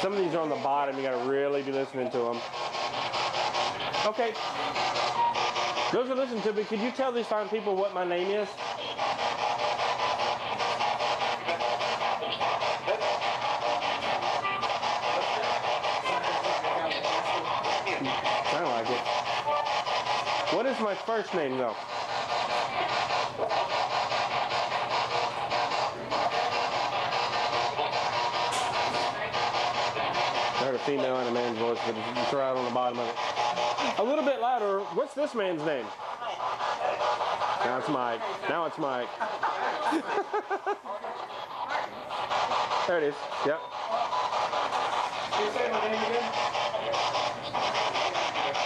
Some of these are on the bottom. You got to really be listening to them. Okay. Those are listening to me. Could you tell these fine people what my name is? I don't like it. What is my first name, though? I heard a female and a man's voice, but it's right on the bottom of it. A little bit louder. What's this man's name? Now it's Mike. Now it's Mike. There it is. Yep. Can you say my name again?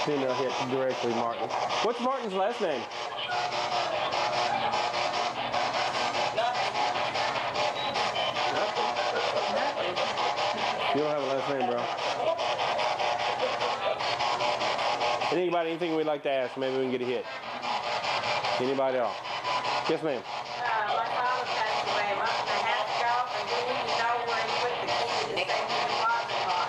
Female hit directly Martin. What's Martin's last name? You don't have a last name, bro. Anybody, anything we'd like to ask? Maybe we can get a hit. Anybody else? Yes, ma'am. My father passed away a month and a half ago, and we need to know where he put the key to the safety deposit box.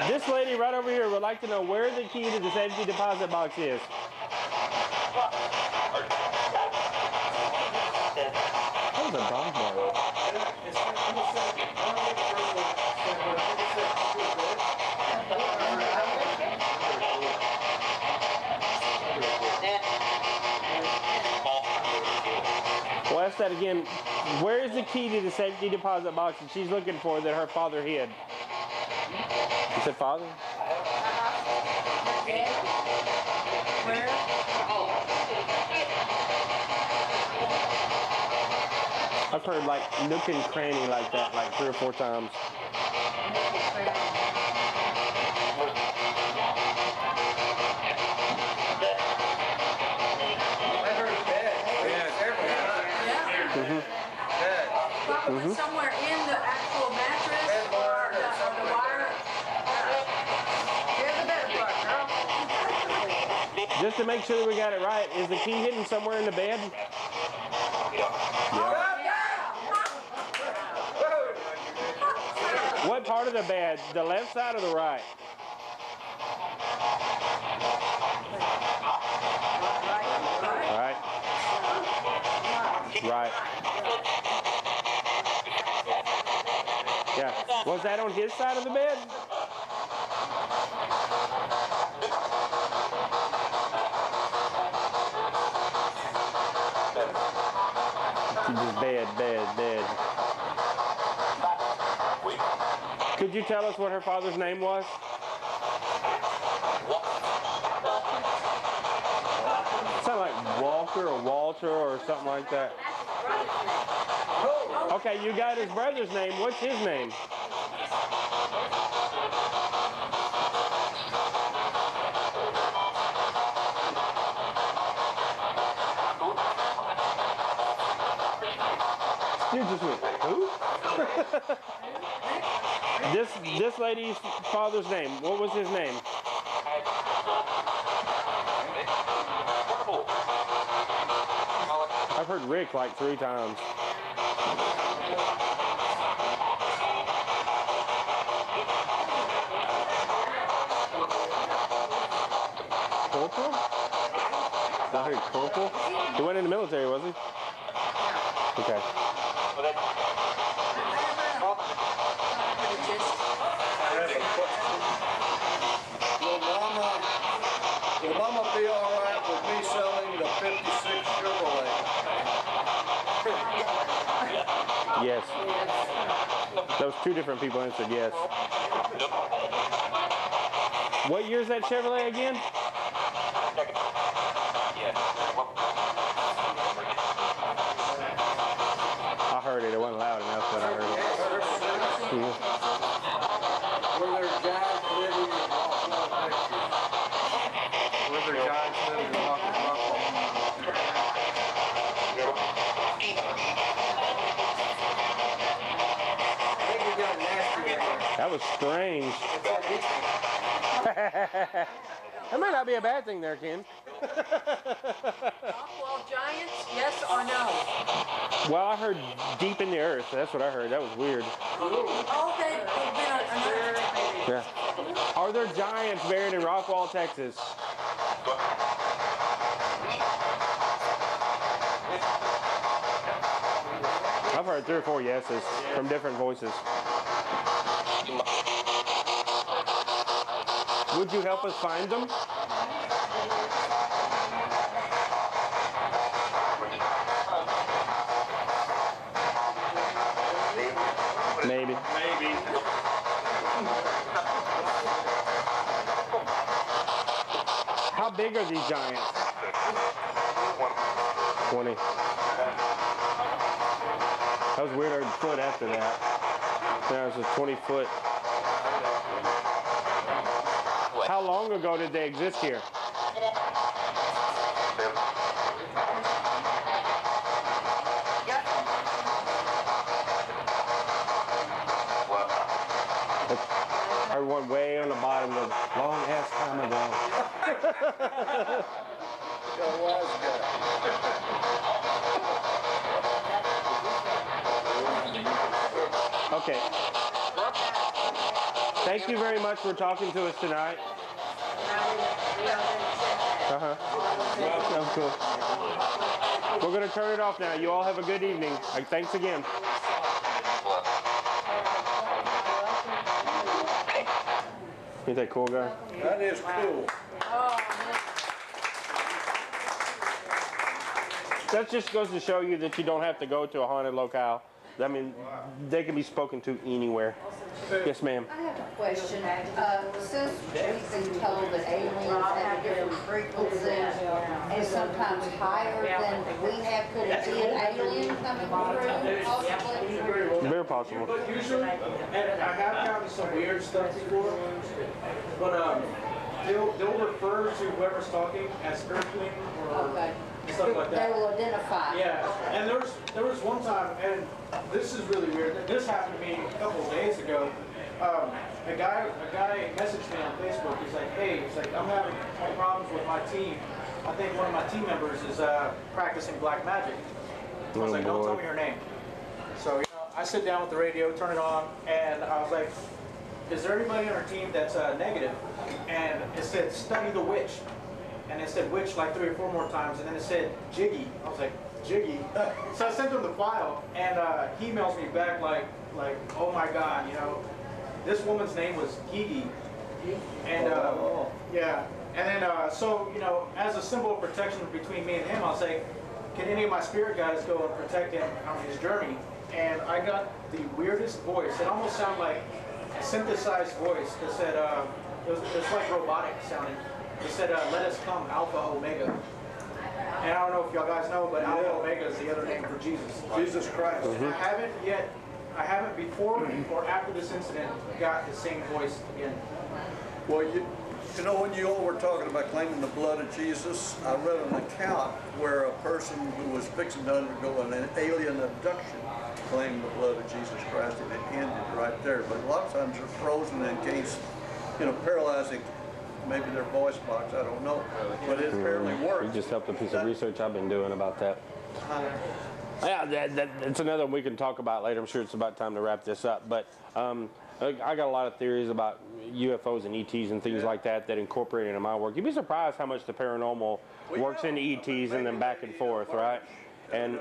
This lady right over here would like to know where the key to the safety deposit box is. That was a dog bark. We'll ask that again. Where is the key to the safety deposit box that she's looking for that her father hid? You said father? Where? I've heard like nook and cranny like that like 3 or 4 times. Probably somewhere in the actual mattress or the wire. Here's the better part, girl. Just to make sure that we got it right, is the key hidden somewhere in the bed? Yeah. What part of the bed? The left side or the right? Right. Right. Yeah. Was that on his side of the bed? Just bed. Could you tell us what her father's name was? Sound like Walker or Walter or something like that. Okay, you got his brother's name. What's his name? You just went, who? This lady's father's name. What was his name? I've heard Rick like 3 times. Corporal? I heard Corporal. He went in the military, was he? Okay. Will Mama be all right with me selling the '56 Chevrolet? Yes. Those 2 different people answered yes. What year is that Chevrolet again? I heard it. It wasn't loud enough, but I heard it. Were there giants living in Rockwell, Texas? Were there giants living in Rockwell? I think we got nasty in there. That was strange. That might not be a bad thing there, Ken. Rockwall giants, yes or no? Well, I heard deep in the earth. That's what I heard. That was weird. Oh, they've been unearthed. Yeah. Are there giants buried in Rockwall, Texas? I've heard 3 or 4 yeses from different voices. Would you help us find them? Maybe. Maybe. How big are these giants? 20. That was weird. A foot after that. That was a 20-foot. How long ago did they exist here? Everyone way on the bottom of long ass time ago. Okay. Thank you very much for talking to us tonight. That's cool. We're going to turn it off now. You all have a good evening. Thanks again. Ain't that cool, guy? That is cool. That just goes to show you that you don't have to go to a haunted locale. I mean, they can be spoken to anywhere. Yes, ma'am. I have a question. Since we've been told that aliens have a different frequency and sometimes higher than we have, could it be an alien coming through possibly? Very possible. But usually, and I have gotten some weird stuff before, but they'll refer to whoever's talking as earthling or Okay. stuff like They that. will identify. Yeah, and there was one time, and this is really weird. This happened to me a couple of days ago. A guy messaged me on Facebook. He's like, hey, he's like, I'm having problems with my team. I think one of my team members is practicing black magic. I was like, don't tell me her name. So, you know, I sit down with the radio, turn it on, and I was like, is there anybody on our team that's negative? And it said, study the witch. And it said witch like 3 or 4 more times, and then it said Jiggy. I was like, Jiggy? So I sent him the file, and he emails me back like, oh my God, you know, this woman's name was Gigi. And yeah, and then so, you know, as a symbol of protection between me and him, I was like, can any of my spirit guides go and protect him on his journey? And I got the weirdest voice. It almost sounded like a synthesized voice that said, it was like robotic sounding. It said, let us come, Alpha Omega. And I don't know if y'all guys know, but Alpha Omega is the other name for Jesus. Jesus Christ. I haven't before or after this incident got the same voice again. Well, you know, when you all were talking about claiming the blood of Jesus, I read an account where a person who was fixing to undergo an alien abduction claimed the blood of Jesus Christ, and it ended right there. But a lot of times they're frozen in case, you know, paralyzing maybe their voice box, I don't know. But it apparently works. You just helped a piece of research I've been doing about that. Yeah, it's another one we can talk about later. I'm sure it's about time to wrap this up. But I got a lot of theories about UFOs and ETs and things like that incorporate into my work. You'd be surprised how much the paranormal works into ETs and then back and forth, right? And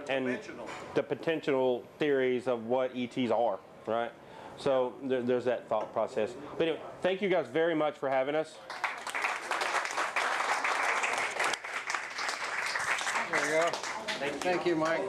the potential theories of what ETs are, right? So there's that thought process. But anyway, thank you guys very much for having us. There you go. Thank you, Mike.